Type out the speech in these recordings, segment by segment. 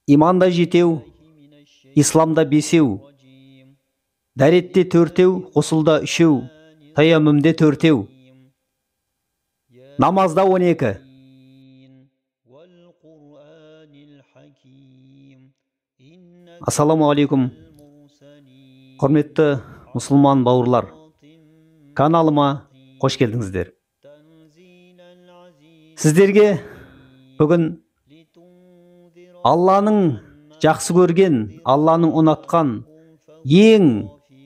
иманда жетеу, исламда бесеу, дәретте төртеу, ғұсылда үшеу, таяммумде төртеу, намазда 12. Ассаламу алейкум, құрметті мұсылман бауырлар, каналыма қош келдіңіздер. Сіздерге бүгін Алланың жақсы көрген, Алланың ұнатқан ең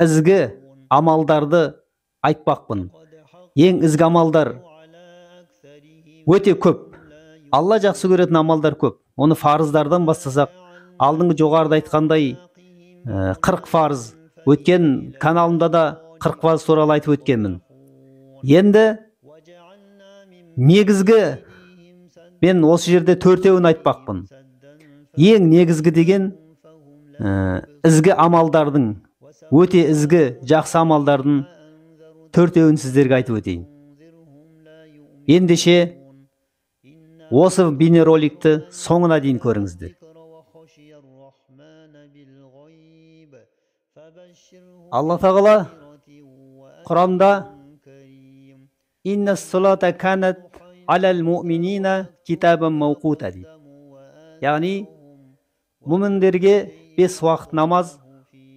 ізгі амалдарды айтпақпын. Ең ізгі амалдар өте көп. Алла жақсы көретін амалдар көп. Оны фарыздардан бастасақ, алдыңғы жоғарыда айтқандай 40 фарыз. Өткен каналымда да 40 фарыз туралы айтып өткенмін. Енді негізгі мен осы жерде төртеуін айтпақпын. Ең негізгі деген ізгі амалдардың, өте ізгі жақсы амалдардың төртеуін сіздерге айтып өтейін. Ендеше осы бейнероликті соңына дейін көріңіздер. Алла тағала Құранда «Инна ссалата канат алал муъминина китабан мауқута» дейді. Яғни мүміндерге 5 уақыт намаз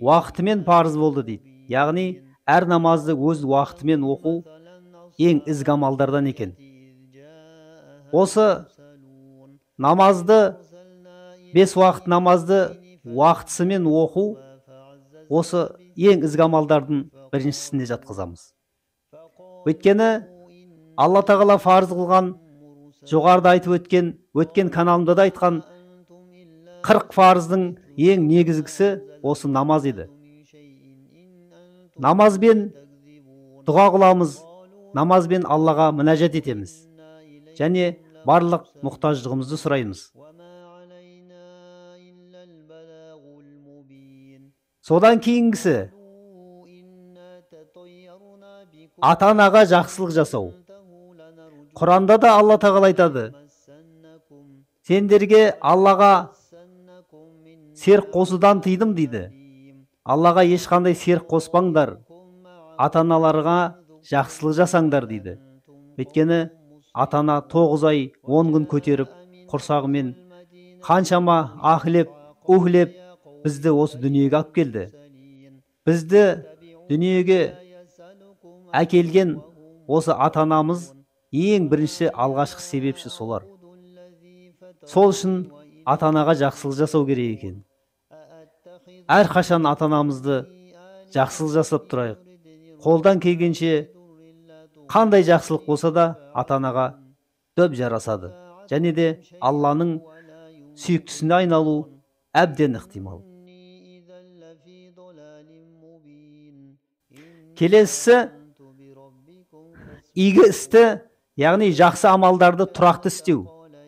уақытымен парыз болды дейді. Яғни әр намазды өз уақытымен оқу ең ізгі амалдардан екен. Осы намазды 5 уақыт намазды уақытысымен оқу осы ең ізгі амалдардың біріншісіне жатқызамыз. Өйткені Алла тағала фарыз қылған, жоғарыда айтып өткен каналымда да айтқан 40 фарыздың ең негізгісі осы намаз еді. Намазбен дұға қыламыз, намазбен Аллаға мінәжат етеміз және барлық мұқтаждығымызды сұраймыз. Содан кейінгісі ата-анаға жақсылық жасау. Құранда да Алла тағала айтады: сендерге Аллаға серік қосудан тыйдым дейді. Аллаға ешқандай серік қоспаңдар, ата-аналарға жақсылық жасаңдар дейді. Өйткені ата-ана 9 ай 10 күн көтеріп, құрсағымен қаншама ахлеп, ухлеп бізді осы дүниеге алып келді. Бізді дүниеге әкелген осы ата-анамыз ең бірінші алғашқы себепші солар. Сол үшін ата-анаға жақсылық жасау керек екен. Әр қашан ата-анамызды жақсылық жасап тұрайық. Қолдан келгенше қандай жақсылық болса да ата-анаға дөп жарасады. Және де Алланың сүйіктісіне айналу әбден ықтимал. Келесі игі істі, яғни жақсы амалдарды тұрақты істеу.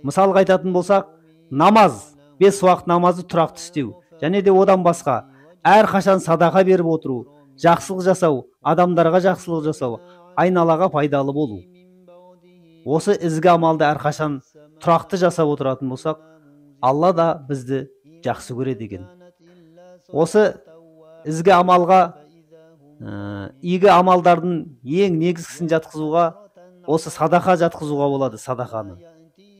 Мысалға айтатын болсақ, намаз, 5 уақыт намазды тұрақты істеу. Және де одан басқа әр қашан садақа беріп отыру, жақсылық жасау, адамдарға жақсылық жасау, айналаға пайдалы болу. Осы ізгі амалды әр қашан тұрақты жасап отыратын болсақ, Алла да бізді жақсы көреді екен. Осы ізгі амалға, игі амалдардың ең негізгісін жатқызуға, осы садақа жатқызуға болады.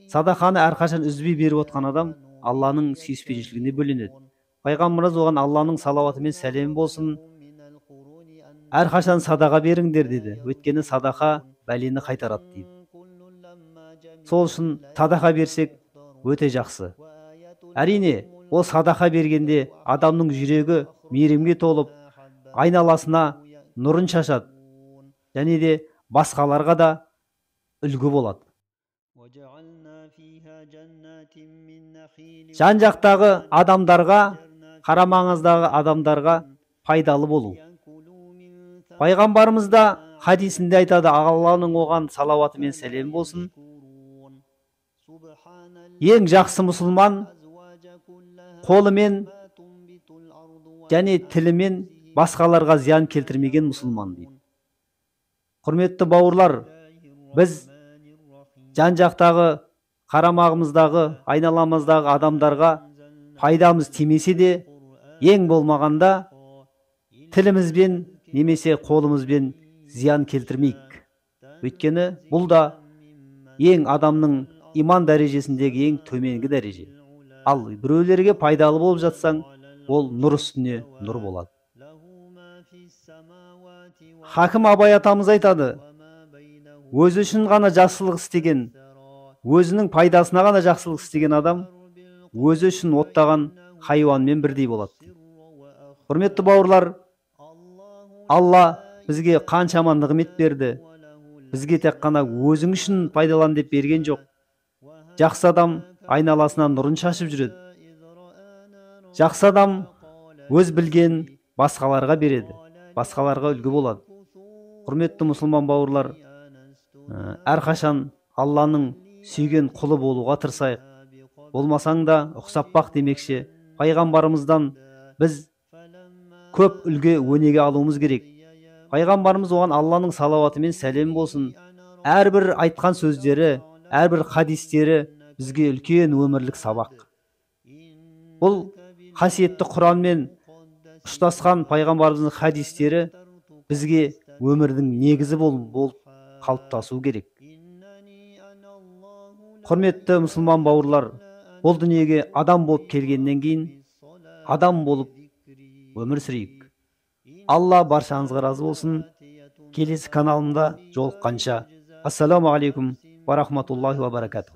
Садақаны әр қашан үзбей беріп отқан адам Алланың сүйіспеншілігіне бөленеді. Пайғамбарымыз оған Алланың салауаты мен сәлемі болсын, әр қашан садақа беріңдер деді. Өйткені садақа бәлені қайтарады дейді. Сол үшін садақа берсек өте жақсы. Әрине, ол садақа бергенде адамның жүрегі мейірімге толып, айналасына нұрын шашады. Және де басқаларға да үлгі болады. Жан жақтағы адамдарға, қарамаңыздағы адамдарға пайдалы болу. Пайғамбарымыз да хадисінде айтады, Алланың оған салауаты мен сәлем болсын: ең жақсы мұсылман қолымен және тілімен басқаларға зиян келтірмеген мұсылман дейді. Құрметті бауырлар, біз жан жақтағы, қарамағымыздағы, айналамыздағы адамдарға пайдамыз тимесе де, ең болмағанда тілімізбен немесе қолымызбен зиян келтірмейік. Өйткені бұл да ең адамның иман дәрежесіндегі ең төменгі дәреже. Ал біреулерге пайдалы болып жатсаң, ол нұр үстіне нұр болады. Хакім Абай атамыз айтады, өзі үшін ғана жақсылық істеген, өзінің пайдасына ғана жақсылық істеген адам өзі үшін оттаған хайуанмен бірдей болады. Құрметті бауырлар, Алла бізге қаншама нығмет берді. Бізге тек қана өзің үшін пайдалан деп берген жоқ. Жақсы адам айналасына нұрын шашып жүреді. Жақсы адам өз білген басқаларға береді, басқаларға үлгі болады. Құрметті мұсылман бауырлар, әрқашан Алланың сүйген құлы болуға тырысайық. Болмасаң да ұқсап бақ демекші, пайғамбарымыздан біз көп үлгі өнеге алуымыз керек. Пайғамбарымыз оған Алланың салауаты мен сәлем болсын. Әрбір айтқан сөздері, әрбір хадистері бізге үлкен өмірлік сабақ. Бұл қасиетті Құранмен ұштасқан пайғамбарымыздың хадистері бізге өмірдің негізі болып қалыптасу керек. Құрметті мұсылман бауырлар, бұл дүниеге адам болып келгеннен кейін адам болып өмір сүрейік. Алла баршаңызға разы болсын. Келесі каналымда жолыққанша. Ассаламу алейкум ва рахматуллахи ва баракатух.